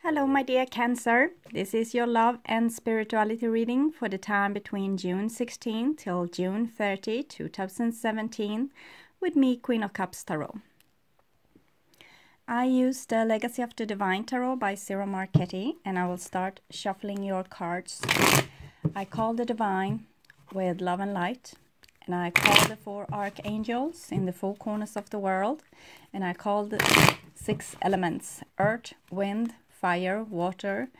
Hello, my dear Cancer. This is your love and spirituality reading for the time between June 16 till June 30, 2017, with me, Queen of Cups Tarot. I use the Legacy of the Divine Tarot by Ciro Marchetti, and I will start shuffling your cards. I call the Divine with love and light, and I call the 4 archangels in the 4 corners of the world, and I call the 6 elements: earth, wind, fire, water,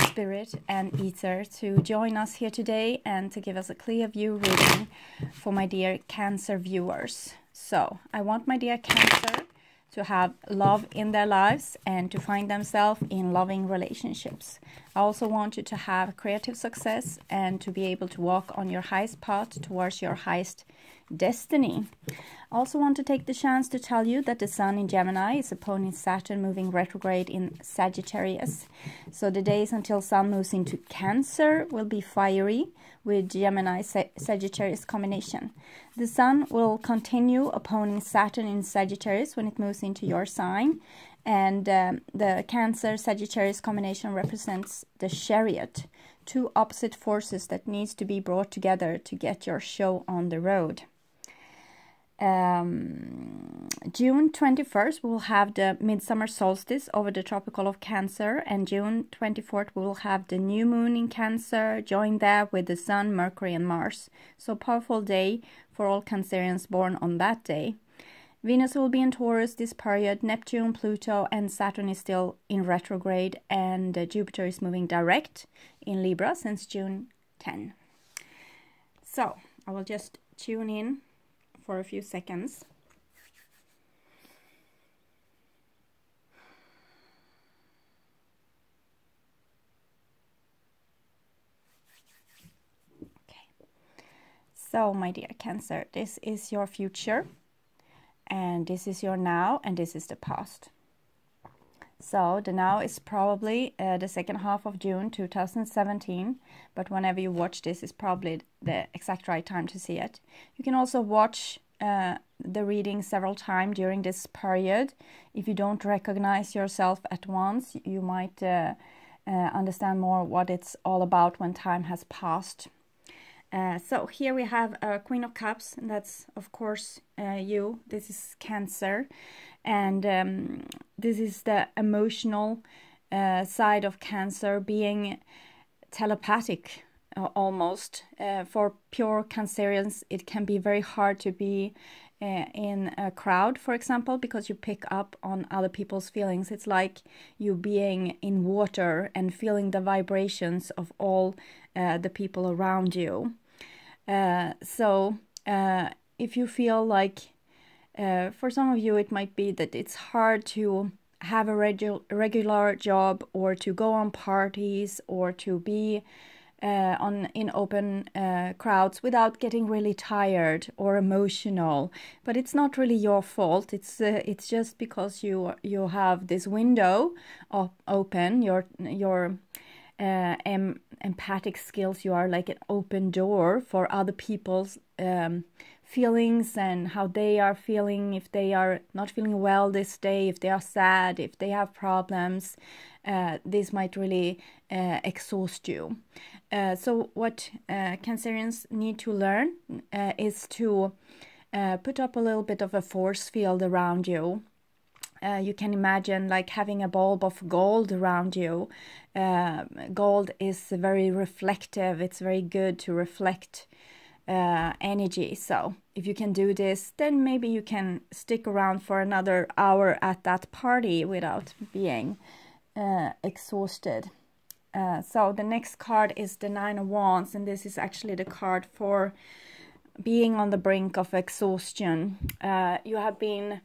spirit, and ether to join us here today and to give us a clear view reading for my dear Cancer viewers. So I want my dear Cancer to have love in their lives and to find themselves in loving relationships. I also want you to have creative success and to be able to walk on your highest path towards your highest destiny. I also want to take the chance to tell you that the Sun in Gemini is opposing Saturn moving retrograde in Sagittarius. So the days until Sun moves into Cancer will be fiery with Gemini-Sagittarius combination. The Sun will continue opposing Saturn in Sagittarius when it moves into your sign. And the Cancer-Sagittarius combination represents the Chariot, 2 opposite forces that needs to be brought together to get your show on the road. June 21st, we will have the midsummer solstice over the tropical of Cancer, and June 24th, we will have the new moon in Cancer, join that with the Sun, Mercury, and Mars. So powerful day for all Cancerians born on that day. Venus will be in Taurus this period, Neptune, Pluto, and Saturn is still in retrograde, and Jupiter is moving direct in Libra since June 10. So I will just tune in for a few seconds. Okay. So, my dear Cancer, this is your future, and this is your now, and this is the past. So the now is probably the second half of June 2017, but whenever you watch this is probably the exact right time to see it. You can also watch the reading several times during this period. If you don't recognize yourself at once, you might understand more what it's all about when time has passed. So here we have a Queen of Cups, and that's of course you. This is Cancer, and this is the emotional side of Cancer, being telepathic almost. For pure Cancerians, it can be very hard to be in a crowd, for example, because you pick up on other people's feelings. It's like you being in water and feeling the vibrations of all the people around you. So if you feel like, for some of you, it might be that it's hard to have a regular job, or to go on parties, or to be in open crowds without getting really tired or emotional. But it's not really your fault. It's just because you have this window open. Your empathic skills, you are like an open door for other people's feelings and how they are feeling, if they are not feeling well this day, if they are sad, if they have problems. This might really exhaust you. So what Cancerians need to learn is to put up a little bit of a force field around you. You can imagine like having a bulb of gold around you. Gold is very reflective. It's very good to reflect energy. So if you can do this, then maybe you can stick around for another hour at that party without being exhausted. So the next card is the 9 of Wands, and this is actually the card for being on the brink of exhaustion. You have been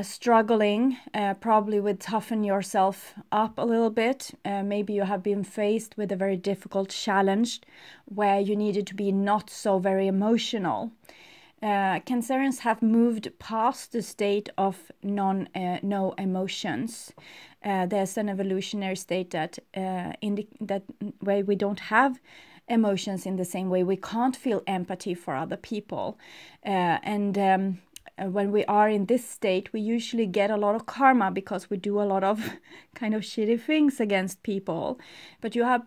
struggling probably with toughen yourself up a little bit. Maybe you have been faced with a very difficult challenge where you needed to be not so very emotional. Cancerians have moved past the state of no emotions. There's an evolutionary state that that where we don't have emotions in the same way. We can't feel empathy for other people, and when we are in this state, we usually get a lot of karma because we do a lot of kind of shitty things against people. But you have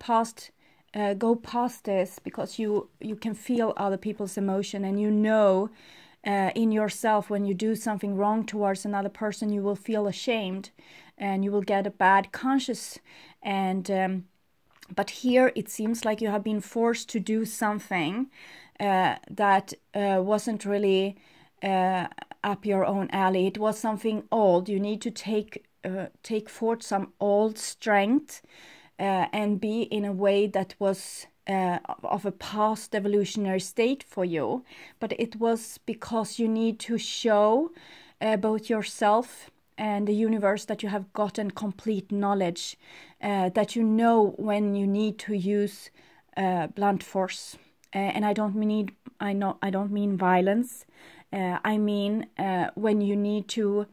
go past this, because you can feel other people's emotion, and you know in yourself, when you do something wrong towards another person, you will feel ashamed and you will get a bad conscience. And but here it seems like you have been forced to do something that wasn't really up your own alley. It was something old. You need to take forth some old strength and be in a way that was of a past evolutionary state for you. But it was because you need to show both yourself and the universe that you have gotten complete knowledge, that you know when you need to use blunt force. And I don't mean violence. I mean when you need to.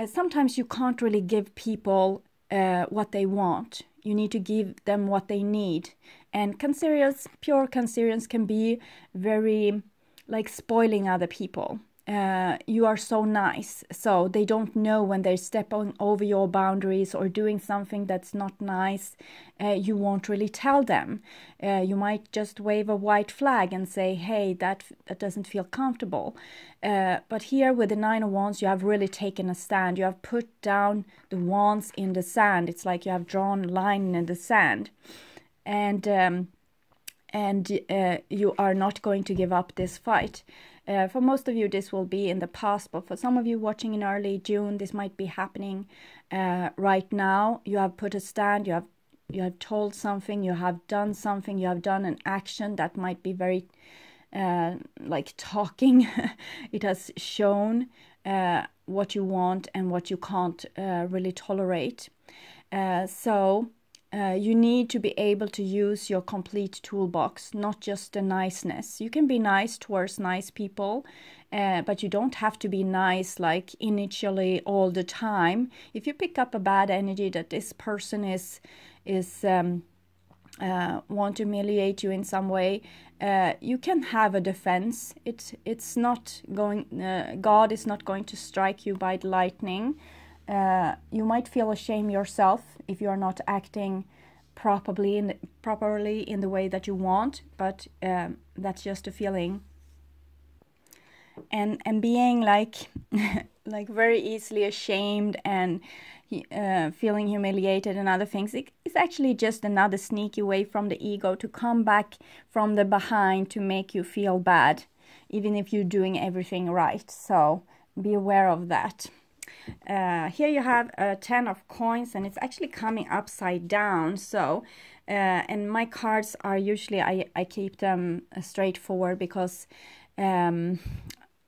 Sometimes you can't really give people what they want. You need to give them what they need. And pure Cancerians can be very like spoiling other people. You are so nice, so they don't know when they're stepping over your boundaries or doing something that's not nice. You won't really tell them. You might just wave a white flag and say, hey, that doesn't feel comfortable. But here with the Nine of Wands, you have really taken a stand. You have put down the wands in the sand. It's like you have drawn a line in the sand. And you are not going to give up this fight. For most of you, this will be in the past, but for some of you watching in early June, this might be happening right now. You have put a stand, you have told something, you have done something, you have done an action that might be very like talking. It has shown what you want and what you can't really tolerate. So you need to be able to use your complete toolbox, not just the niceness. You can be nice towards nice people, but you don't have to be nice like initially all the time. If you pick up a bad energy that this person is want to humiliate you in some way, you can have a defense. It's not going. God is not going to strike you by lightning. You might feel ashamed yourself if you are not acting properly in the way that you want, but that's just a feeling. And being like like very easily ashamed and feeling humiliated and other things, it's actually just another sneaky way from the ego to come back from the behind to make you feel bad, even if you're doing everything right. So be aware of that. Here you have a 10 of coins, and it's actually coming upside down. So and my cards are usually, I keep them straightforward, because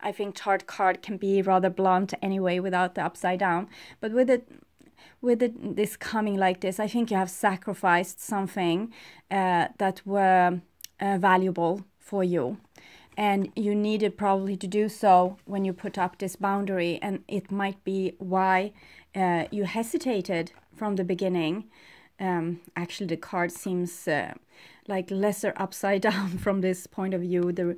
I think tarot card can be rather blunt anyway without the upside down. But with this coming like this, I think you have sacrificed something that were valuable for you. And you needed probably to do so when you put up this boundary. And it might be why you hesitated from the beginning. Actually, the card seems like lesser upside down from this point of view. The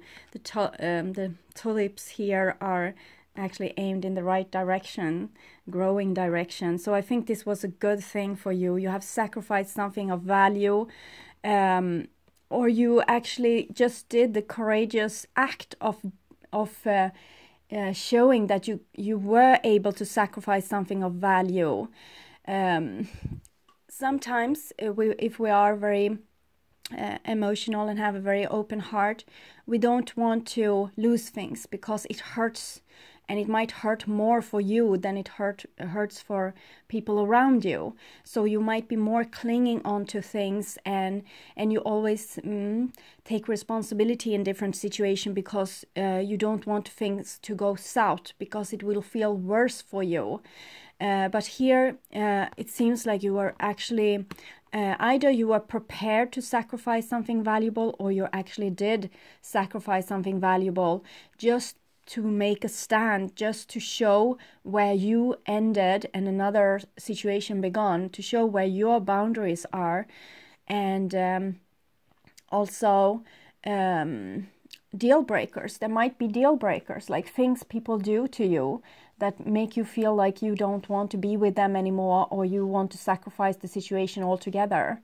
tulips here are actually aimed in the right direction, growing direction. So I think this was a good thing for you. You have sacrificed something of value. Or you actually just did the courageous act of showing that you were able to sacrifice something of value. Sometimes, if we are very emotional and have a very open heart, we don't want to lose things, because it hurts, and it might hurt more for you than it hurts for people around you. So you might be more clinging on to things, and you always take responsibility in different situations, because you don't want things to go south, because it will feel worse for you. But here it seems like you are actually either you are prepared to sacrifice something valuable, or you actually did sacrifice something valuable just to make a stand, just to show where you ended and another situation began, to show where your boundaries are. And also deal breakers. There might be deal breakers, like things people do to you that make you feel like you don't want to be with them anymore, or you want to sacrifice the situation altogether.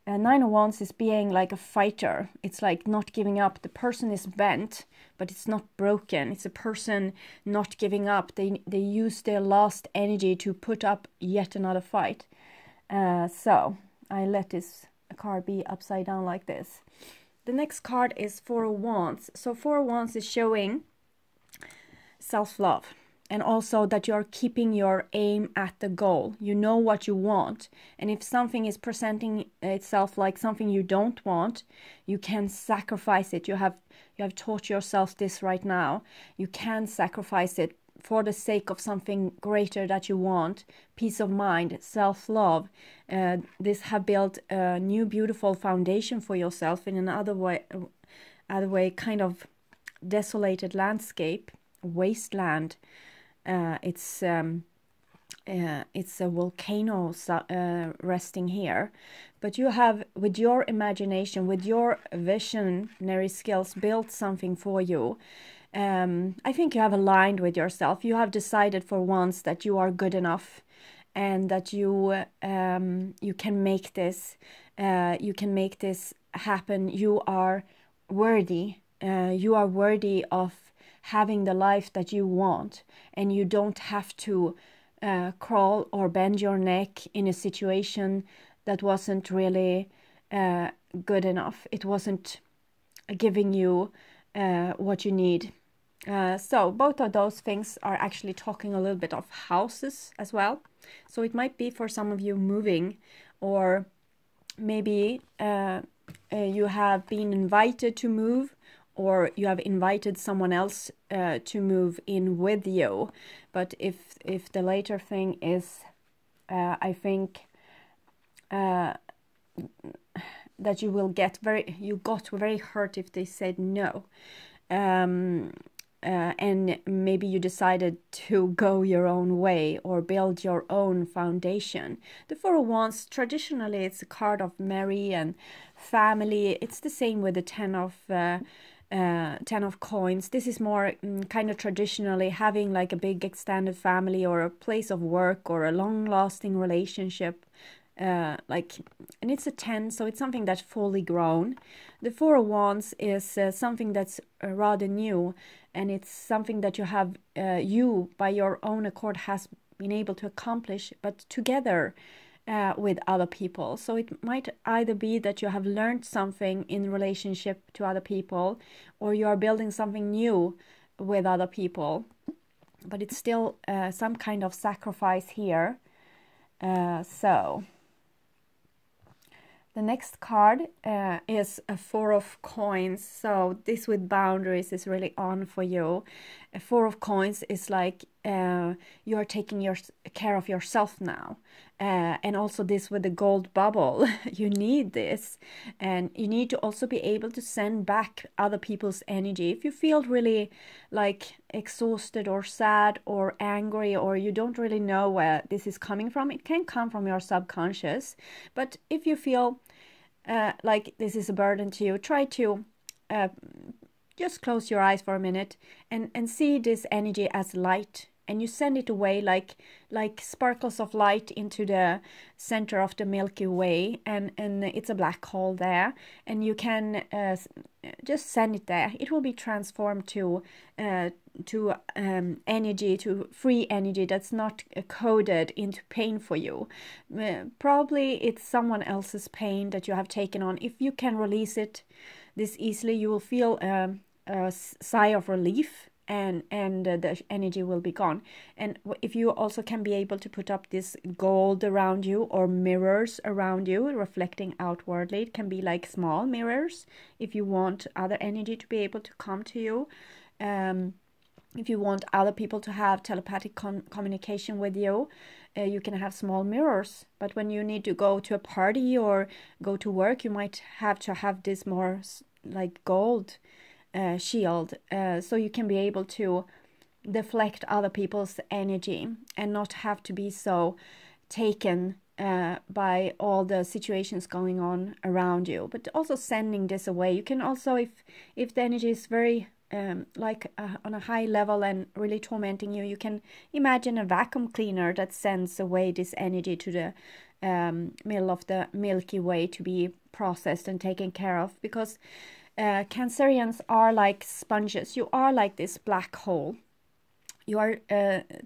Nine of Wands is being like a fighter. It's like not giving up. The person is bent, but it's not broken. It's a person not giving up. They use their last energy to put up yet another fight. So I let this card be upside down like this. The next card is Four of Wands. So Four of Wands is showing self-love. And also that you're keeping your aim at the goal. You know what you want. And if something is presenting itself like something you don't want, you can sacrifice it. You have taught yourself this right now. You can sacrifice it for the sake of something greater that you want. Peace of mind, self-love. This have built a new beautiful foundation for yourself in another way, kind of desolated landscape, wasteland. It's a volcano resting here, but you have, with your imagination, with your visionary skills, built something for you. I think you have aligned with yourself. You have decided for once that you are good enough, and that you can make this. You can make this happen. You are worthy. You are worthy of having the life that you want, and you don't have to crawl or bend your neck in a situation that wasn't really good enough. It wasn't giving you what you need. So both of those things are actually talking a little bit of houses as well. So it might be for some of you moving, or maybe you have been invited to move, or you have invited someone else to move in with you. But if the later thing is, I think that you got very hurt if they said no. And maybe you decided to go your own way or build your own foundation. The Four of Wands, traditionally, it's a card of marry and family. It's the same with the Ten of Coins. This is more kind of traditionally having like a big extended family, or a place of work, or a long-lasting relationship. And it's a 10, so it's something that's fully grown. The Four of Wands is something that's rather new, and it's something that you have, you by your own accord has been able to accomplish, but together with other people. So it might either be that you have learned something in relationship to other people, or you are building something new with other people, but it's still some kind of sacrifice here. So the next card is a Four of Coins. So this with boundaries is really on for you. A Four of Coins is like you're taking care of yourself now. And also this with the gold bubble. You need this. And you need to also be able to send back other people's energy. If you feel really like exhausted or sad or angry, or you don't really know where this is coming from, it can come from your subconscious. But if you feel like this is a burden to you, try to just close your eyes for a minute and see this energy as light, and you send it away like sparkles of light into the center of the Milky Way, and it's a black hole there, and you can just send it there. It will be transformed to energy, to free energy that's not coded into pain for you. Probably it's someone else's pain that you have taken on. If you can release it this easily, you will feel a sigh of relief, and the energy will be gone. And if you also can be able to put up this gold around you, or mirrors around you reflecting outwardly, it can be like small mirrors if you want other energy to be able to come to you. If you want other people to have telepathic communication with you, you can have small mirrors. But when you need to go to a party or go to work, you might have to have this more like gold shield, so you can be able to deflect other people's energy and not have to be so taken by all the situations going on around you, but also sending this away. You can also, if the energy is very like on a high level and really tormenting you, you can imagine a vacuum cleaner that sends away this energy to the middle of the Milky Way to be processed and taken care of, because Cancerians are like sponges. You are like this black hole. You are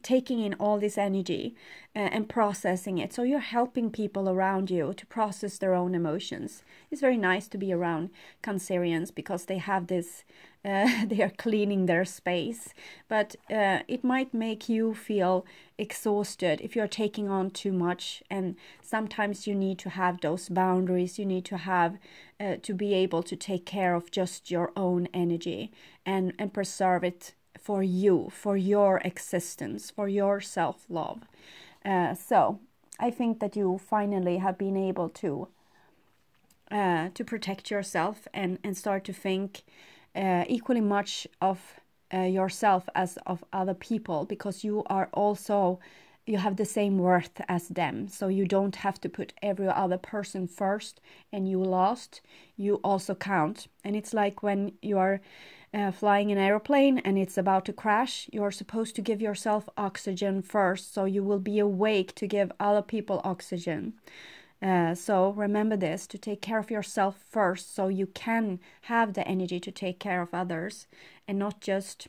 taking in all this energy and processing it. So you're helping people around you to process their own emotions. It's very nice to be around Cancerians because they have this, they are cleaning their space. But it might make you feel exhausted if you're taking on too much. And sometimes you need to have those boundaries. You need to have to be able to take care of just your own energy and preserve it for you, for your existence, for your self-love. So I think that you finally have been able to protect yourself and start to think equally much of yourself as of other people, because you are also, you have the same worth as them. So you don't have to put every other person first and you last. You also count. And it's like when you are flying an aeroplane and it's about to crash, you're supposed to give yourself oxygen first, so you will be awake to give other people oxygen. So remember this, to take care of yourself first, so you can have the energy to take care of others, and not just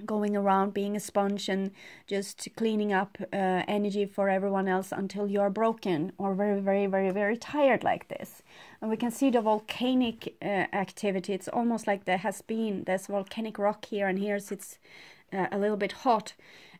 going around being a sponge and just cleaning up energy for everyone else until you're broken or very, very, very, very tired like this. And we can see the volcanic activity. It's almost like there has been this volcanic rock here, and here's it's a little bit hot.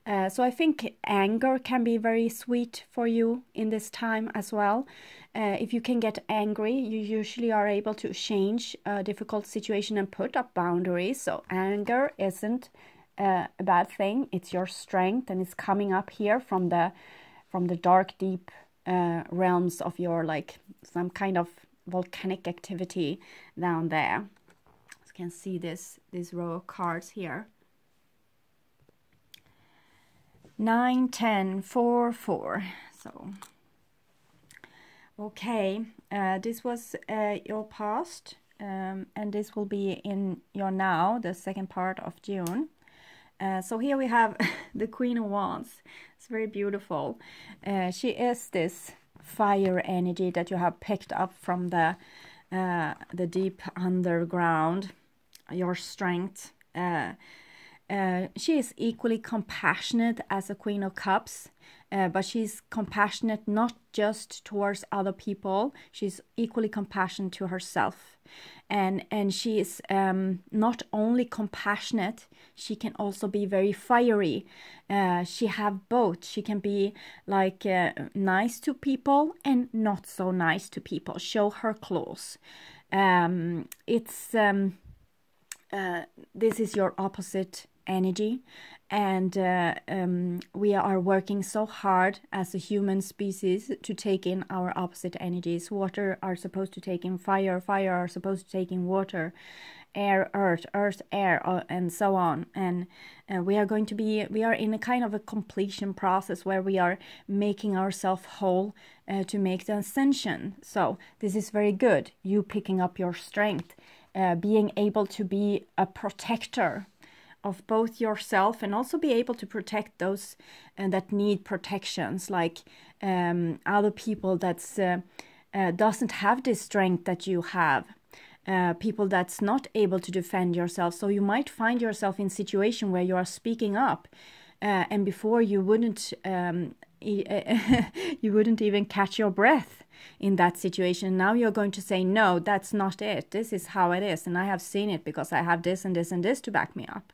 So I think anger can be very sweet for you in this time as well. If you can get angry, you usually are able to change a difficult situation and put up boundaries. So anger isn't a bad thing. It's your strength, and it's coming up here from the dark, deep realms of your, like, some kind of volcanic activity down there. You can see this row of cards here. 9, 10, 4, 4. So okay, this was your past, and this will be in your now, the second part of June. So here we have the Queen of Wands. It's very beautiful. She is this fire energy that you have picked up from the deep underground, your strength. She is equally compassionate as a Queen of Cups, but she's compassionate not just towards other people. She's equally compassionate to herself. And she is not only compassionate, she can also be very fiery. She have both. She can be like nice to people and not so nice to people. Show her claws. This is your opposite energy, and we are working so hard as a human species to take in our opposite energies. Water are supposed to take in fire, fire are supposed to take in water, air, earth, earth, air, and so on. And we are in a kind of a completion process where we are making ourselves whole to make the ascension. So this is very good, you picking up your strength, being able to be a protector of both yourself and also be able to protect those that need protections, like other people that's doesn't have this strength that you have, people that's not able to defend yourself. So you might find yourself in a situation where you are speaking up, and before you wouldn't you wouldn't even catch your breath in that situation. Now you're going to say, no, that's not it. This is how it is. And I have seen it because I have this and this and this to back me up.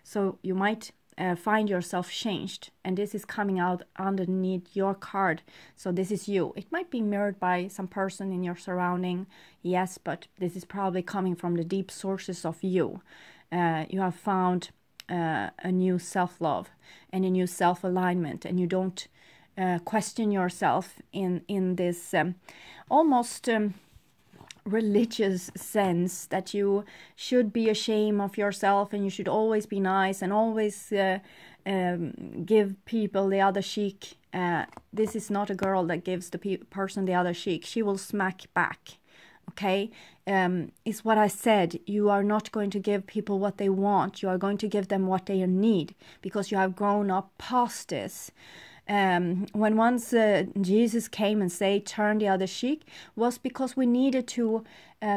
So you might find yourself changed. And this is coming out underneath your card. So this is you. It might be mirrored by some person in your surrounding. Yes, but this is probably coming from the deep sources of you. You have found a new self-love and a new self-alignment. And you don't question yourself in this almost religious sense that you should be ashamed of yourself and you should always be nice and always give people the other cheek. This is not a girl that gives the person the other cheek. She will smack back. Okay, is what I said. You are not going to give people what they want. You are going to give them what they need, because you have grown up past this. When once Jesus came and said, turn the other cheek, was because we needed to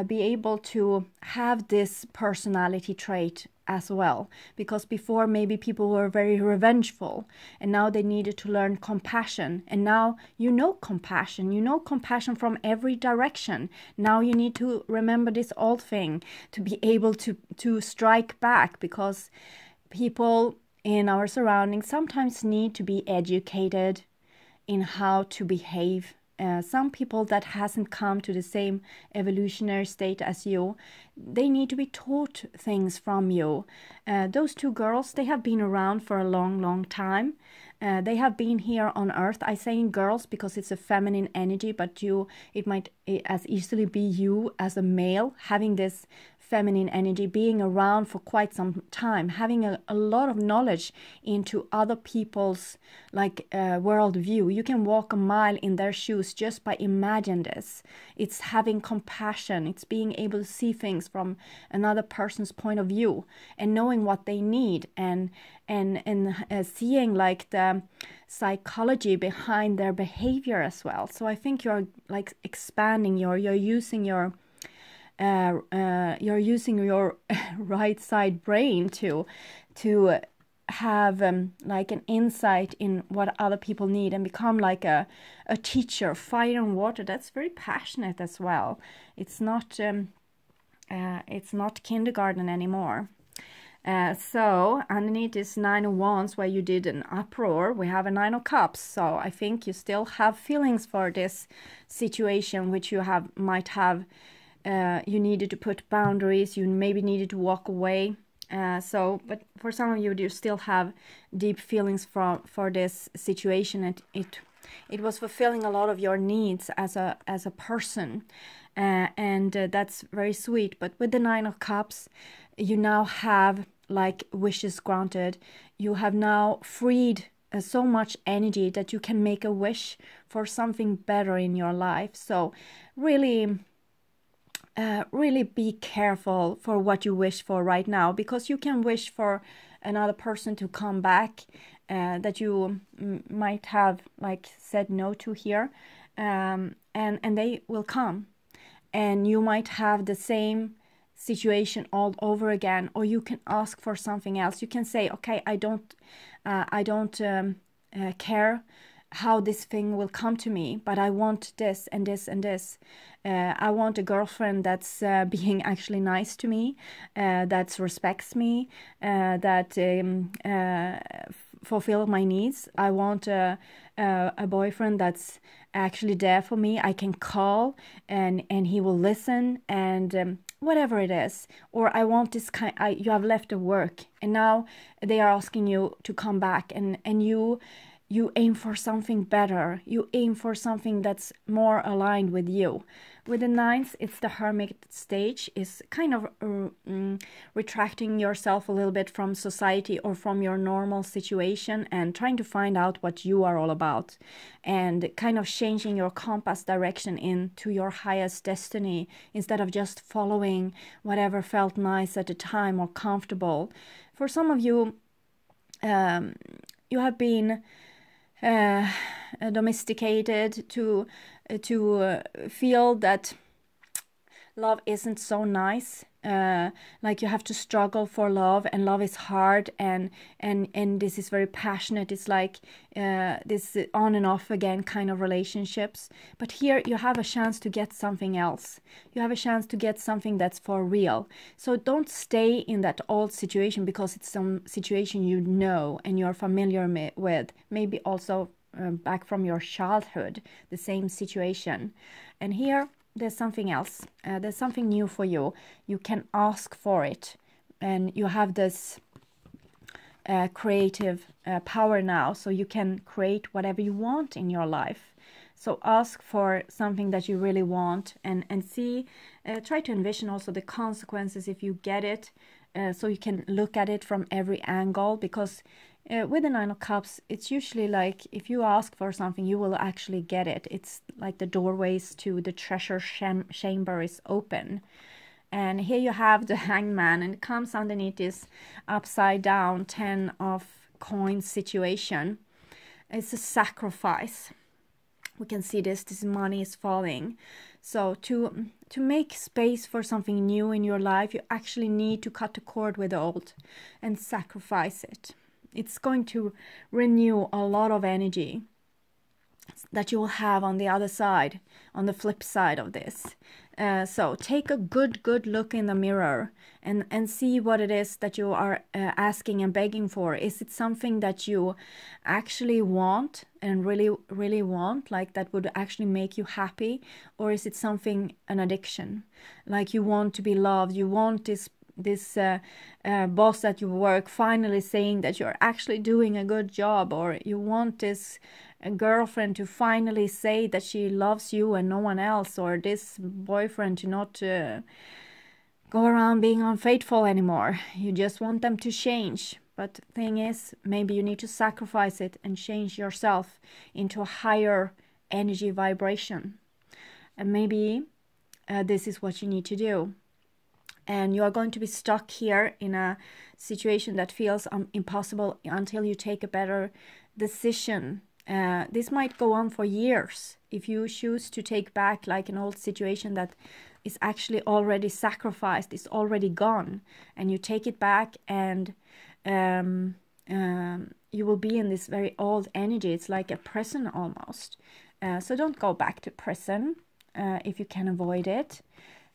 be able to have this personality trait as well. Because before, maybe people were very revengeful, and now they needed to learn compassion. And now you know compassion from every direction. Now you need to remember this old thing to be able to strike back, because people in our surroundings sometimes need to be educated in how to behave. Some people that hasn't come to the same evolutionary state as you, they need to be taught things from you. Those two girls, they have been around for a long time. They have been here on earth. I say girls because it's a feminine energy, but it might as easily be you as a male, having this feminine energy, being around for quite some time, having a lot of knowledge into other people's worldview. You can walk a mile in their shoes just by imagining this. It's having compassion. It's being able to see things from another person's point of view and knowing what they need, and seeing like the psychology behind their behavior as well. So I think you're like expanding you're using your right side brain to have like an insight in what other people need, and become like a teacher. Fire and water, that's very passionate as well. It's not kindergarten anymore. So underneath this 9 of Wands, where you did an uproar, we have a 9 of Cups. So I think you still have feelings for this situation, which you might have. You needed to put boundaries. You maybe needed to walk away. But for some of you, you still have deep feelings for this situation. And it was fulfilling a lot of your needs as a person, and that's very sweet. But with the 9 of Cups, you now have like wishes granted. You have now freed so much energy that you can make a wish for something better in your life. So really be careful for what you wish for right now, because you can wish for another person to come back that you might have like said no to here, and they will come, and you might have the same situation all over again. Or you can ask for something else. You can say, okay, I don't care how this thing will come to me, but I want this and this and this. I want a girlfriend that's being actually nice to me, that respects me, that fulfill my needs. I want a boyfriend that's actually there for me. I can call and he will listen, and whatever it is. Or I want this kind. You have left the work, and now they are asking you to come back, and you aim for something better. You aim for something that's more aligned with you. With the 9th, it's the Hermit stage. Is kind of retracting yourself a little bit from society or from your normal situation, and trying to find out what you are all about, and kind of changing your compass direction into your highest destiny, instead of just following whatever felt nice at the time or comfortable. For some of you, you have been domesticated to feel that love isn't so nice, like you have to struggle for love, and love is hard, and this is very passionate. It's like this on and off again kind of relationships. But here you have a chance to get something else. You have a chance to get something that's for real. So don't stay in that old situation because it's some situation you know and you're familiar with. Maybe also back from your childhood, the same situation. And here there's something else. There's something new for you. You can ask for it, and you have this creative power now, so you can create whatever you want in your life. So ask for something that you really want, and see, try to envision also the consequences if you get it, so you can look at it from every angle, because with the Nine of Cups, it's usually like if you ask for something, you will actually get it. It's like the doorways to the treasure chamber is open. And here you have the Hangman, and it comes underneath this upside down 10 of coins situation. It's a sacrifice. We can see this money is falling. So to make space for something new in your life, you actually need to cut the cord with the old and sacrifice it. It's going to renew a lot of energy that you will have on the other side, on the flip side of this. So take a good look in the mirror and see what it is that you are asking and begging for. Is it something that you actually want and really want, like that would actually make you happy? Or is it something, an addiction? Like you want to be loved, you want this boss that you work finally saying that you're actually doing a good job, or you want this girlfriend to finally say that she loves you and no one else, or this boyfriend to not go around being unfaithful anymore. You just want them to change. But the thing is, maybe you need to sacrifice it and change yourself into a higher energy vibration. And maybe this is what you need to do. And you are going to be stuck here in a situation that feels impossible until you take a better decision. This might go on for years if you choose to take back like an old situation that is actually already sacrificed, it's already gone, and you take it back, and you will be in this very old energy. It's like a prison almost. So don't go back to prison if you can avoid it.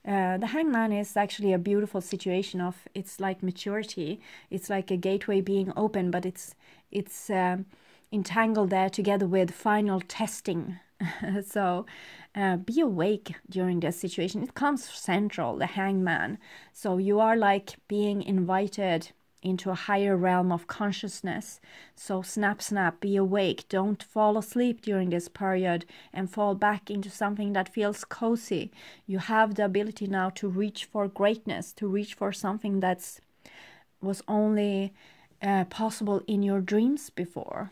The Hangman is actually a beautiful situation of, it's like maturity. It's like a gateway being open, but it's entangled there together with final testing. So be awake during this situation. It comes central, the Hangman. So you are like being invited into a higher realm of consciousness. So snap, be awake. Don't fall asleep during this period and fall back into something that feels cozy. You have the ability now to reach for greatness, to reach for something that's was only possible in your dreams before.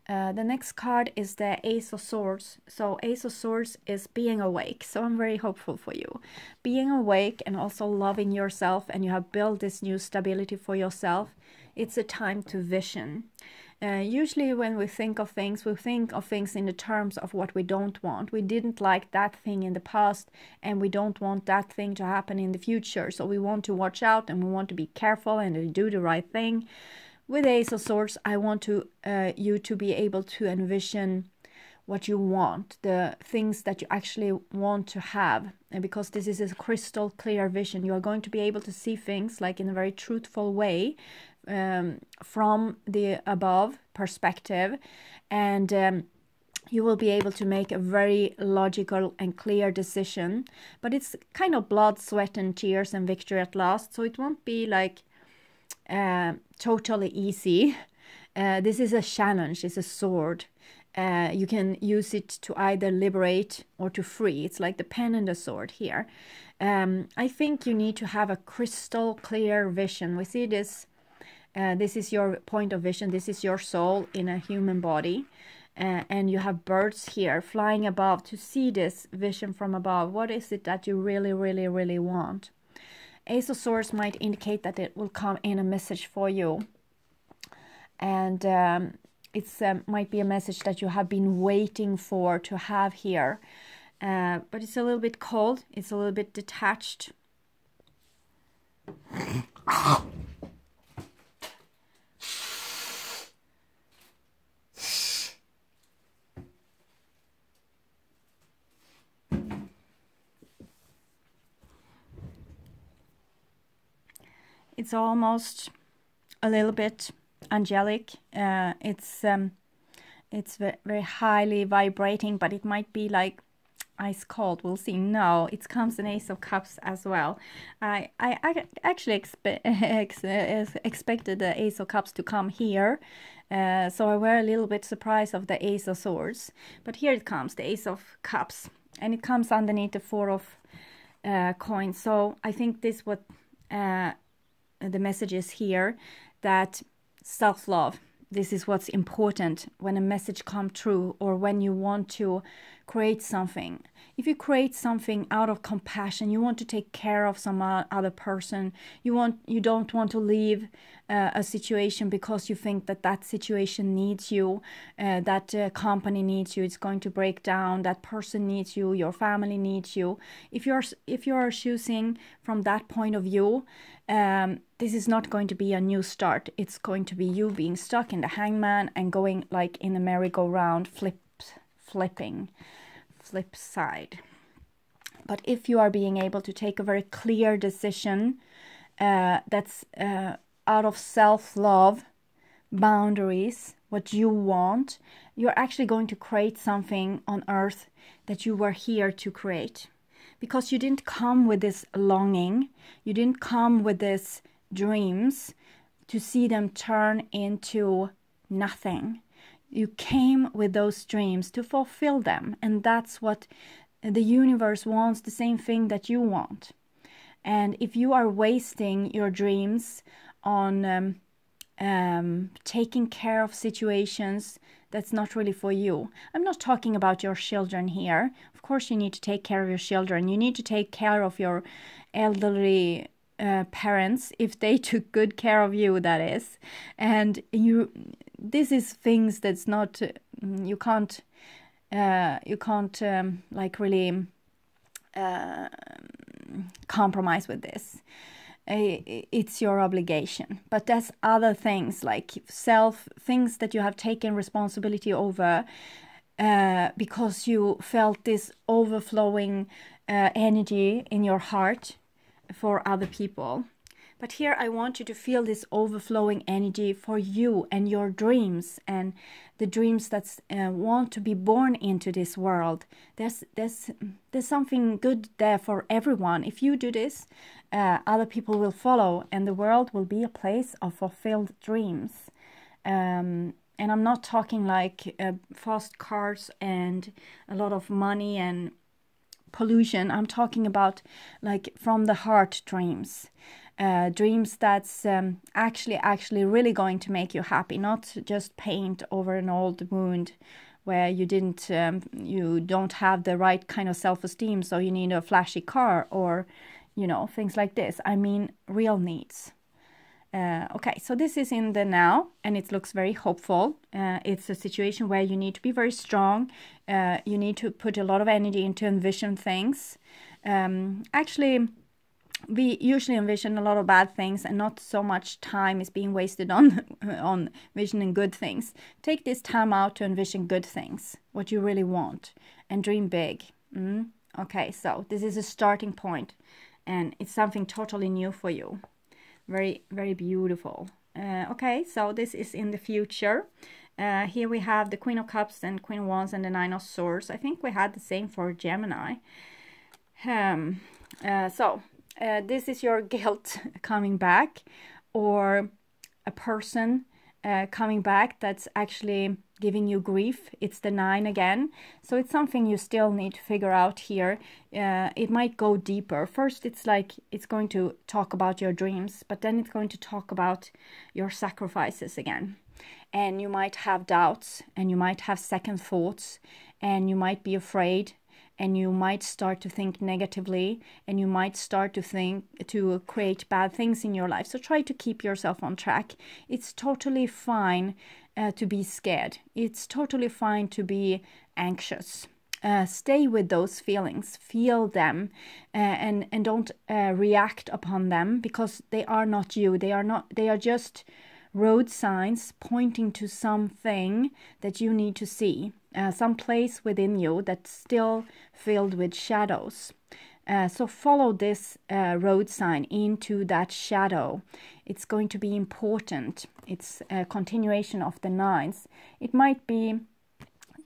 The next card is the Ace of Swords. So Ace of Swords is being awake. So I'm very hopeful for you. Being awake and also loving yourself, and you have built this new stability for yourself. It's a time to vision. Usually when we think of things in the terms of what we don't want. We didn't like that thing in the past, and we don't want that thing to happen in the future. So we want to watch out, and we want to be careful and do the right thing. With Ace of Swords, I want you to be able to envision what you want, the things that you actually want to have. And because this is a crystal clear vision, you are going to be able to see things like in a very truthful way from the above perspective. And you will be able to make a very logical and clear decision. But it's kind of blood, sweat and tears and victory at last. So it won't be like totally easy. This is a challenge. It's a sword. You can use it to either liberate or to free. It's like the pen and the sword here. I think you need to have a crystal clear vision. We see this. This is your point of vision. This is your soul in a human body. And you have birds here flying above to see this vision from above. What is it that you really want? Ace of Swords might indicate that it will come in a message for you. And it's might be a message that you have been waiting for to have here. But it's a little bit cold. It's a little bit detached. It's almost a little bit angelic. It's very highly vibrating, but it might be like ice cold. We'll see. No, it comes an Ace of Cups as well. I actually expected the Ace of Cups to come here, so I were a little bit surprised of the Ace of Swords. But here it comes, the Ace of Cups, and it comes underneath the Four of Coins. So I think this what the message is here, that self-love. This is what's important when a message comes true, or when you want to create something. If you create something out of compassion, you want to take care of some other person, you don't want to leave a situation because you think that that situation needs you, that company needs you, it's going to break down, that person needs you, your family needs you. If you are choosing from that point of view, this is not going to be a new start. It's going to be you being stuck in the hangman and going like in a merry-go-round, flip side. But if you are being able to take a very clear decision that's out of self-love, boundaries, what you want, you're actually going to create something on earth that you were here to create. Because you didn't come with this longing, you didn't come with these dreams to see them turn into nothing. You came with those dreams to fulfill them, and that's what the universe wants, the same thing that you want. And if you are wasting your dreams on taking care of situations that's not really for you. I'm not talking about your children here. Of course you need to take care of your children. You need to take care of your elderly parents, if they took good care of you, that is. And this is things that's not, you can't like really compromise with this. It's your obligation. But there's other things like things that you have taken responsibility over because you felt this overflowing energy in your heart for other people. But here I want you to feel this overflowing energy for you and your dreams, and the dreams that want to be born into this world. There's something good there for everyone. If you do this, other people will follow, and the world will be a place of fulfilled dreams. And I'm not talking like fast cars and a lot of money and pollution. I'm talking about like from the heart dreams. Dreams that's actually really going to make you happy, not just paint over an old wound where you don't have the right kind of self-esteem, so you need a flashy car or, you know, things like this. I mean, real needs. Okay, so this is in the now, and it looks very hopeful. It's a situation where you need to be very strong. You need to put a lot of energy into envision things. Actually, we usually envision a lot of bad things, and not so much time is being wasted on visioning good things. Take this time out to envision good things, what you really want, and dream big. Okay, so this is a starting point, and it's something totally new for you. Very, very beautiful. Okay, so this is in the future. Here we have the Queen of Cups and Queen of Wands and the Nine of Swords. I think we had the same for Gemini. This is your guilt coming back, or a person coming back that's actually giving you grief. It's the 9 again. So it's something you still need to figure out here. It might go deeper. First, it's like it's going to talk about your dreams, but then it's going to talk about your sacrifices again. And you might have doubts, and you might have second thoughts, and you might be afraid, and you might start to think negatively, and you might start to create bad things in your life. So try to keep yourself on track. It's totally fine to be scared. It's totally fine to be anxious. Stay with those feelings, feel them, and don't react upon them, because they are not you. They are just road signs pointing to something that you need to see. Some place within you that's still filled with shadows. So follow this road sign into that shadow. It's going to be important. It's a continuation of the 9s. It might be,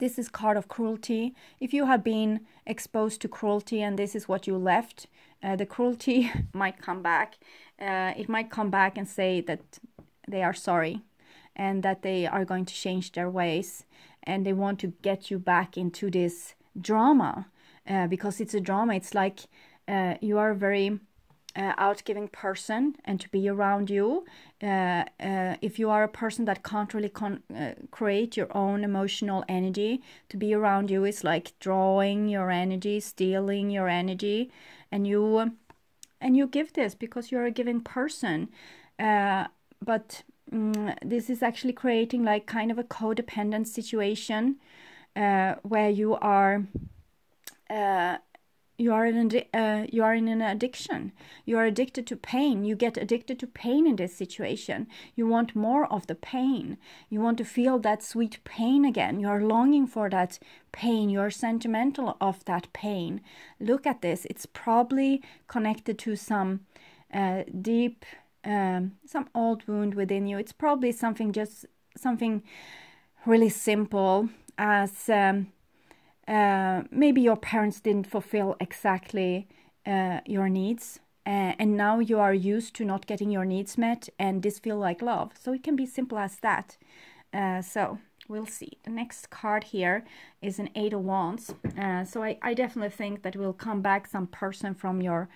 this is card of cruelty. If you have been exposed to cruelty and this is what you left, the cruelty might come back. It might come back and say that they are sorry and that they are going to change their ways, and they want to get you back into this drama, because it's a drama. It's like you are very outgiving person and to be around you. If you are a person that can't really create your own emotional energy, to be around you is like drawing your energy, stealing your energy, and you give this because you're a giving person. But this is actually creating like kind of a codependent situation where you are in an addiction. You are addicted to pain. You get addicted to pain in this situation. You want more of the pain. You want to feel that sweet pain again. You are longing for that pain. You are sentimental of that pain. Look at this. It's probably connected to some deep, some old wound within you. It's probably something really simple as maybe your parents didn't fulfill exactly your needs, and now you are used to not getting your needs met, and this feel like love. So it can be simple as that. So we'll see. The next card here is an 8 of Wands. So I definitely think that will come back some person from your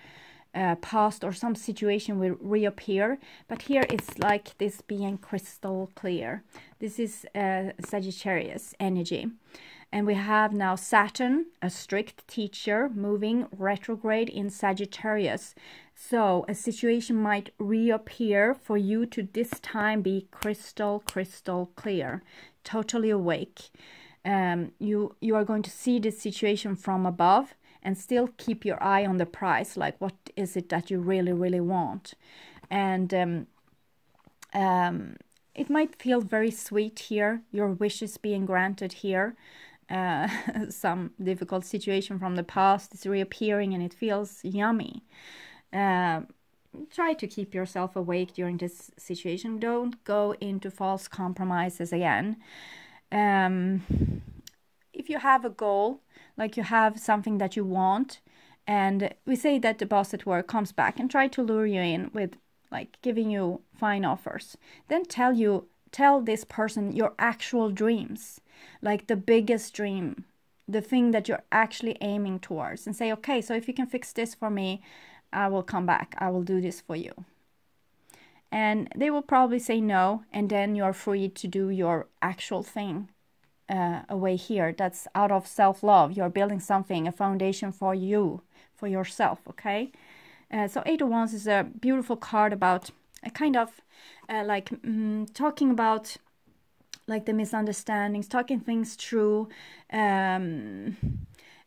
past, or some situation will reappear. But here it's like this being crystal clear. This is Sagittarius energy. And we have now Saturn, a strict teacher, moving retrograde in Sagittarius. So a situation might reappear for you to this time be crystal clear, totally awake. You are going to see this situation from above and still keep your eye on the prize. Like, what is it that you really want? And it might feel very sweet here, your wishes being granted here. Some difficult situation from the past is reappearing and it feels yummy. Try to keep yourself awake during this situation. Don't go into false compromises again. If you have a goal, like you have something that you want, and we say that the boss at work comes back and try to lure you in with like giving you fine offers, then tell this person your actual dreams, like the biggest dream, the thing that you're actually aiming towards, and say, okay, so if you can fix this for me, I will come back, I will do this for you. And they will probably say no, and then you're free to do your actual thing away here. That's out of self-love. You're building something, a foundation for you, for yourself, okay? So 8 of Wands is a beautiful card about a kind of talking about like the misunderstandings, talking things through,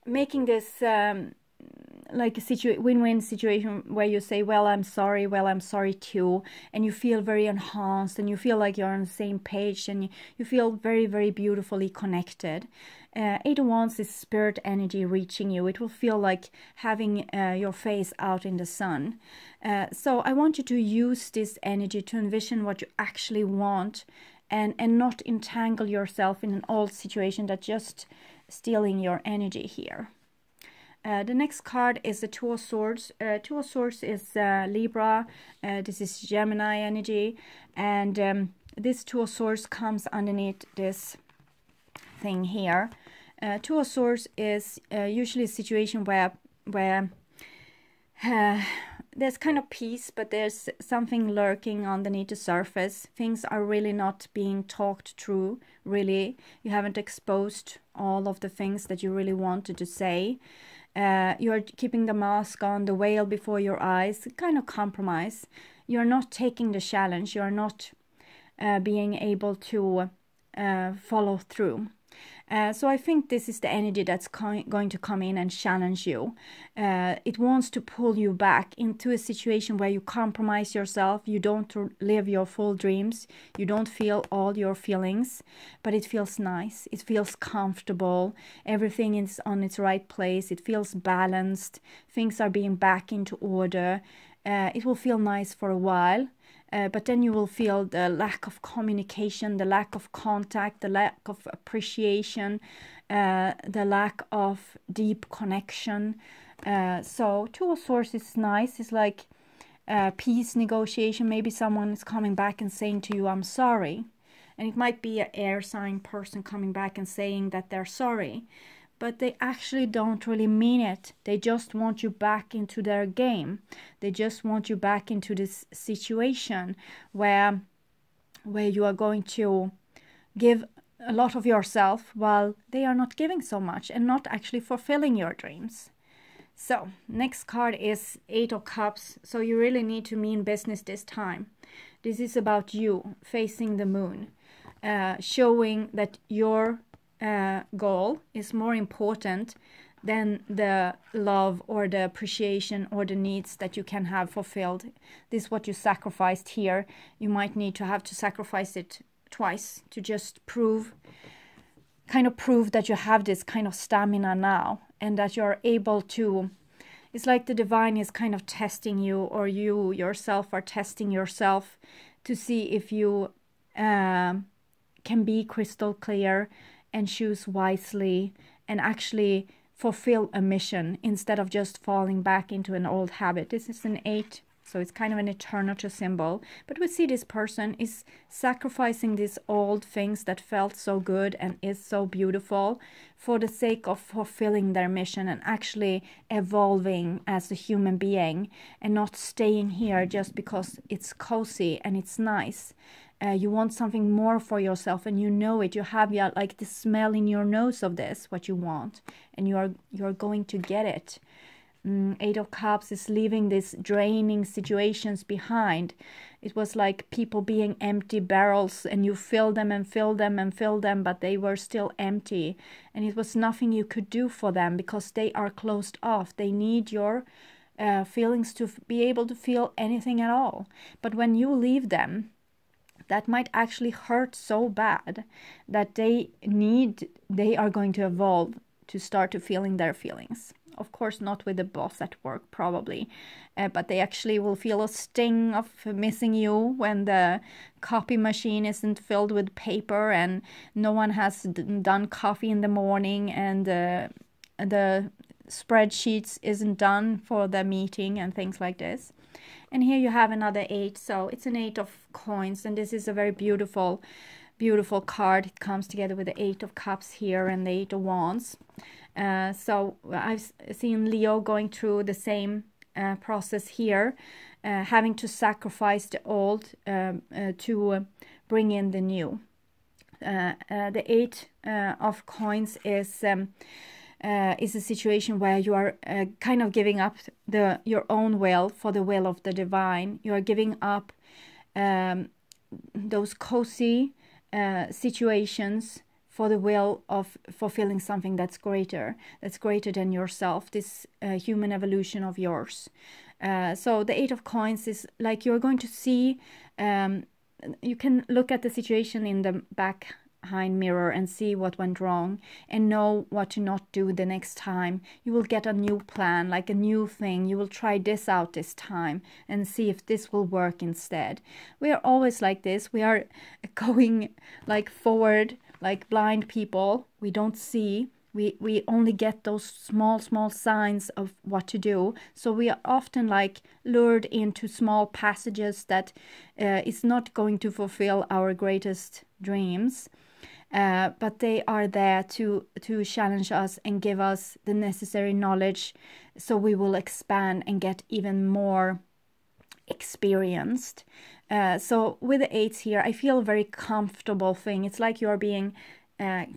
making this like a win-win situation where you say, well, I'm sorry too, and you feel very enhanced, and you feel like you're on the same page, and you feel very beautifully connected. 8 of Wands is spirit energy reaching you. It will feel like having your face out in the sun. So I want you to use this energy to envision what you actually want, and not entangle yourself in an old situation that's just stealing your energy here. The next card is the 2 of Swords. 2 of Swords is Libra. This is Gemini energy. And this 2 of Swords comes underneath this thing here. 2 of Swords is usually a situation where there's kind of peace, but there's something lurking underneath the surface. Things are really not being talked through, really. You haven't exposed all of the things that you really wanted to say. You're keeping the mask on, the veil before your eyes, kind of compromise. You're not taking the challenge. You're not being able to follow through. So I think this is the energy that's going to come in and challenge you. It wants to pull you back into a situation where you compromise yourself, you don't live your full dreams, you don't feel all your feelings, but it feels nice, it feels comfortable, everything is on its right place, it feels balanced, things are being back into order. It will feel nice for a while. But then you will feel the lack of communication, the lack of contact, the lack of appreciation, the lack of deep connection. So 2 of Swords is nice. It's like peace negotiation. Maybe someone is coming back and saying to you, I'm sorry. And it might be an air sign person coming back and saying that they're sorry. but they actually don't really mean it. They just want you back into their game. They just want you back into this situation where you are going to give a lot of yourself while they are not giving so much and not actually fulfilling your dreams. So next card is Eight of Cups. So you really need to mean business this time. This is about you facing the moon, showing that your goal is more important than the love or the appreciation or the needs that you can have fulfilled. This is what you sacrificed here. You might need to have to sacrifice it twice to just prove that you have this kind of stamina now, and that you're able to, it's like the divine is kind of testing you, or you yourself are testing yourself to see if you can be crystal clear and choose wisely and actually fulfill a mission instead of just falling back into an old habit. This is an 8, so it's kind of an eternity symbol. But we see this person is sacrificing these old things that felt so good and is so beautiful for the sake of fulfilling their mission and actually evolving as a human being, and not staying here just because it's cozy and it's nice. You want something more for yourself, and you know it. You have like the smell in your nose of this, what you want, and you're going to get it. Eight of Cups is leaving these draining situations behind. It was like people being empty barrels, and you fill them and fill them and fill them, but they were still empty, and it was nothing you could do for them because they are closed off. They need your feelings to be able to feel anything at all. But when you leave them, that might actually hurt so bad that they are going to evolve to start to feeling their feelings. Of course, not with the boss at work, probably, but they actually will feel a sting of missing you when the copy machine isn't filled with paper and no one has done coffee in the morning, and the spreadsheets isn't done for the meeting and things like this. And here you have another 8, so it's an 8 of coins, and this is a very beautiful card. It comes together with the 8 of Cups here and the 8 of Wands. So I've seen Leo going through the same process here, having to sacrifice the old to bring in the new. The 8 of coins is a situation where you are kind of giving up your own will for the will of the divine. You are giving up those cozy situations for the will of fulfilling something that's greater than yourself, this human evolution of yours. So the 8 of coins is like you're going to see, you can look at the situation in the behind mirror and see what went wrong and know what to not do the next time. You will get a new plan, like a new thing. You will try this out this time and see if this will work instead. We are always like this. We are going like forward, like blind people. We don't see. We only get those small signs of what to do. So we are often like lured into small passages that is not going to fulfill our greatest dreams. But they are there to challenge us and give us the necessary knowledge, so we will expand and get even more experienced. So with the 8s here, I feel a very comfortable thing. It's like you're being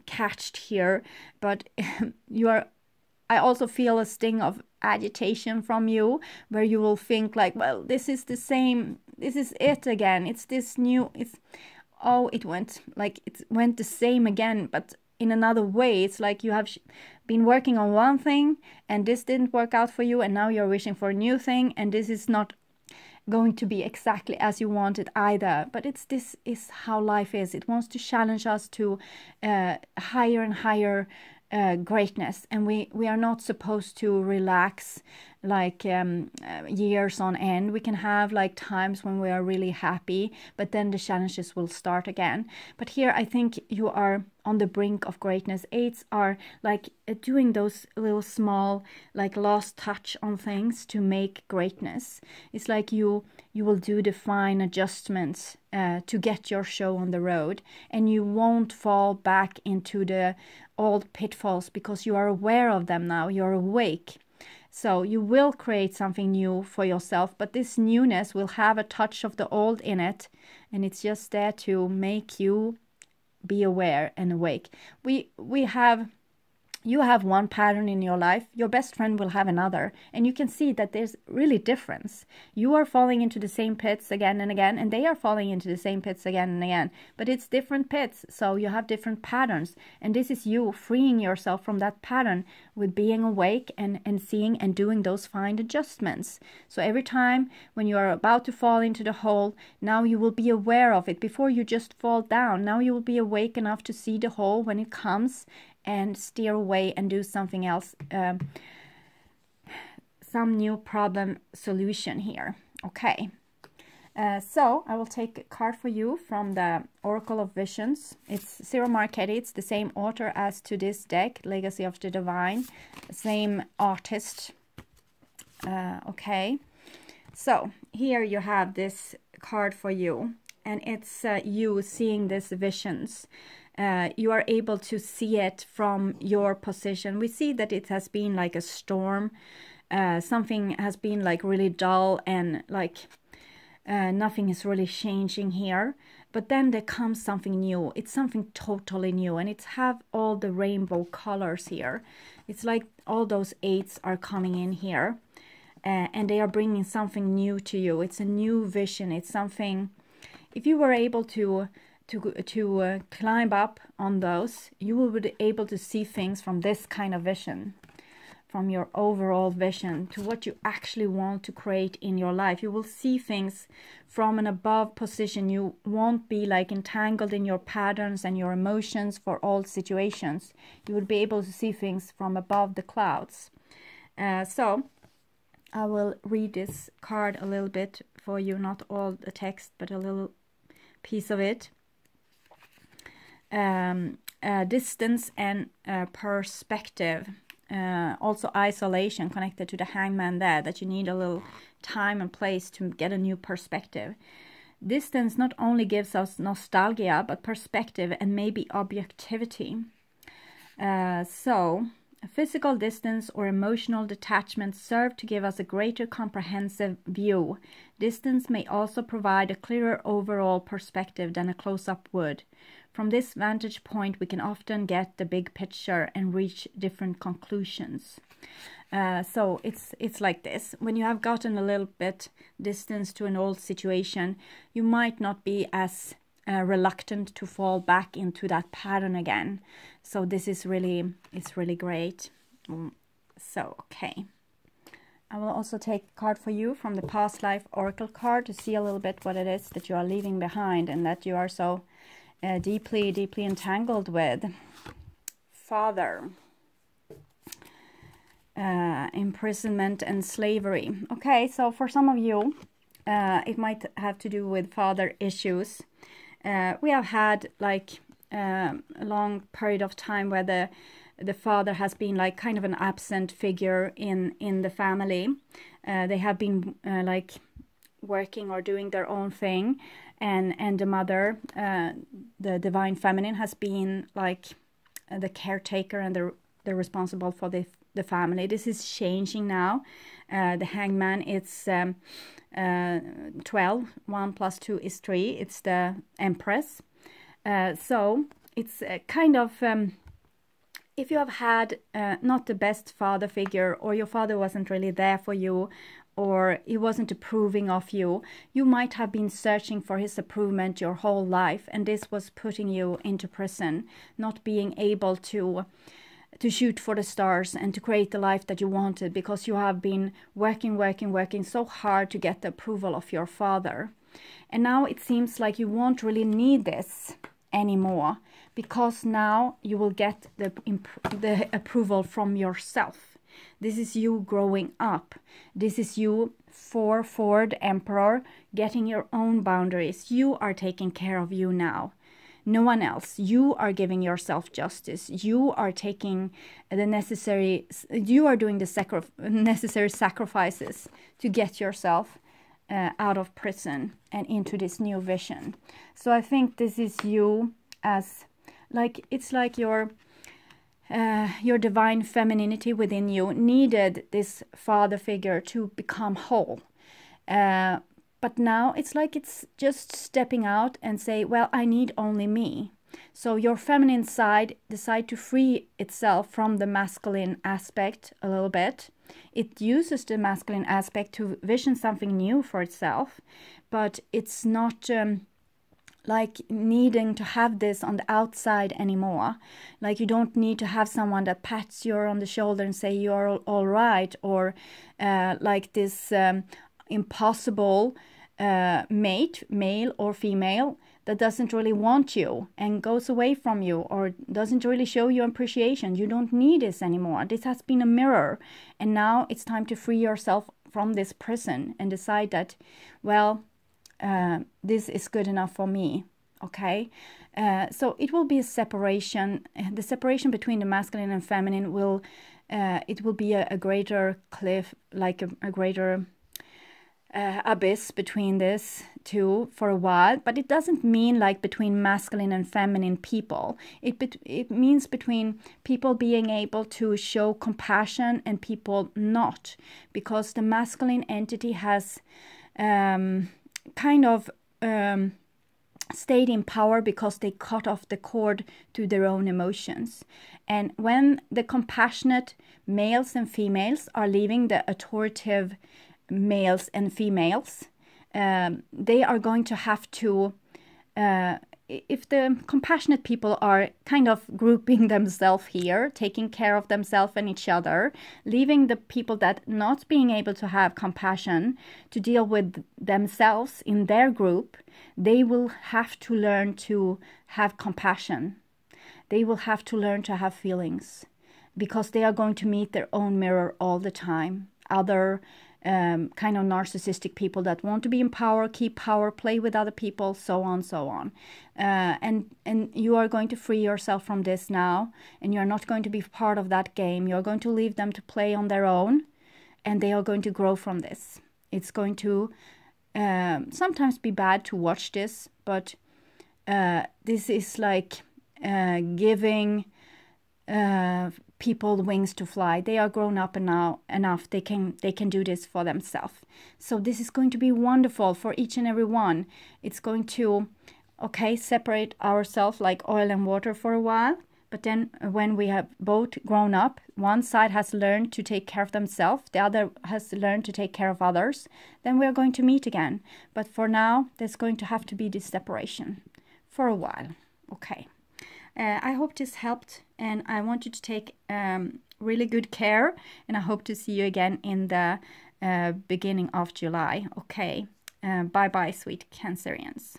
catched here, but I also feel a sting of agitation from you, where you will think like, well, this is the same, this is it again, it's this new, it went the same again, but in another way. It's like you have been working on one thing and this didn't work out for you, and now you're wishing for a new thing, and this is not going to be exactly as you want it either. But this is how life is. It wants to challenge us to higher and higher greatness, and we are not supposed to relax like years on end. We can have like times when we are really happy, but then the challenges will start again. But here I think you are on the brink of greatness. Eights are like doing those little small like last touch on things to make greatness. It's like you will do the fine adjustments to get your show on the road, and you won't fall back into the old pitfalls because you are aware of them now. You're awake. So you will create something new for yourself, but this newness will have a touch of the old in it, and it's just there to make you be aware and awake. You have one pattern in your life, your best friend will have another, and you can see that there's really difference. You are falling into the same pits again and again, and they are falling into the same pits again and again, but it's different pits, so you have different patterns, and this is you freeing yourself from that pattern with being awake and seeing and doing those fine adjustments. So every time when you are about to fall into the hole, now you will be aware of it before you just fall down. Now you will be awake enough to see the hole when it comes and steer away and do something else, some new problem solution here. Okay, so I will take a card for you from the Oracle of Visions. It's Ciro Marchetti. It's the same author as to this deck, Legacy of the Divine, same artist. Okay, so here you have this card for you, and it's you seeing these visions. You are able to see it from your position. We see that it has been like a storm. Something has been like really dull, and like nothing is really changing here. But then there comes something new. It's something totally new, and it's have all the rainbow colors here. It's like all those eights are coming in here, and they are bringing something new to you. It's a new vision. It's something, if you were able to climb up on those, you will be able to see things from this kind of vision, from your overall vision to what you actually want to create in your life. You will see things from an above position. You won't be like entangled in your patterns and your emotions for all situations. You will be able to see things from above the clouds. So I will read this card a little bit for you, not all the text, but a little piece of it. Distance and perspective, also isolation connected to the hangman there, that you need a little time and place to get a new perspective. Distance not only gives us nostalgia, but perspective and maybe objectivity. So physical distance or emotional detachment serve to give us a greater comprehensive view. Distance may also provide a clearer overall perspective than a close-up would. From this vantage point, we can often get the big picture and reach different conclusions. So it's like this. When you have gotten a little bit distance to an old situation, you might not be as reluctant to fall back into that pattern again. So this is really, it's really great. So, okay. I will also take a card for you from the Past Life Oracle card to see a little bit what it is that you are leaving behind and that you are so deeply entangled with. Father, imprisonment and slavery. Okay, so for some of you, it might have to do with father issues. We have had like a long period of time where the father has been like kind of an absent figure in the family. They have been like working or doing their own thing, and the mother, the divine feminine, has been like the caretaker and the responsible for the family. This is changing now. The hangman, it's 12. 1 + 2 is 3. It's the Empress. So it's kind of, if you have had not the best father figure, or your father wasn't really there for you, or he wasn't approving of you, you might have been searching for his approval your whole life, and this was putting you into prison, not being able to shoot for the stars and to create the life that you wanted, because you have been working so hard to get the approval of your father. And now it seems like you won't really need this anymore, because now you will get the approval from yourself. This is you growing up. This is you, forward emperor, getting your own boundaries. You are taking care of you now. No one else. You are giving yourself justice. You are taking the necessary, you are doing the necessary sacrifices to get yourself out of prison and into this new vision. So I think this is you as, like, it's like your divine femininity within you needed this father figure to become whole. But now it's like it's just stepping out and say, well, I need only me. So your feminine side decide to free itself from the masculine aspect a little bit. It uses the masculine aspect to vision something new for itself, but it's not like needing to have this on the outside anymore. Like, you don't need to have someone that pats you on the shoulder and say you're all right, or like this impossible mate, male or female, that doesn't really want you and goes away from you or doesn't really show you appreciation. You don't need this anymore. This has been a mirror, and now it's time to free yourself from this prison and decide that, well, this is good enough for me. Okay, so it will be a separation. The separation between the masculine and feminine will it will be a greater cliff, like a greater abyss between this two for a while. But it doesn't mean like between masculine and feminine people. It means between people being able to show compassion and people not, because the masculine entity has kind of stayed in power because they cut off the cord to their own emotions. And when the compassionate males and females are leaving the authoritative males and females, they are going to have to, if the compassionate people are kind of grouping themselves here, taking care of themselves and each other, leaving the people that not being able to have compassion to deal with themselves in their group, they will have to learn to have compassion. They will have to learn to have feelings, because they are going to meet their own mirror all the time. Other kind of narcissistic people that want to be in power, keep power, play with other people, so on, so on. And you are going to free yourself from this now, and you're not going to be part of that game. You're going to leave them to play on their own, and they are going to grow from this. It's going to sometimes be bad to watch this, but this is like giving people wings to fly. They are grown up and now enough. They can do this for themselves. So this is going to be wonderful for each and every one. It's going to, okay, separate ourselves like oil and water for a while. But then when we have both grown up, one side has learned to take care of themselves, the other has learned to take care of others, then we are going to meet again. But for now, there's going to have to be this separation for a while. Okay. I hope this helped, and I want you to take really good care, and I hope to see you again in the beginning of July. Okay. Bye-bye, sweet Cancerians.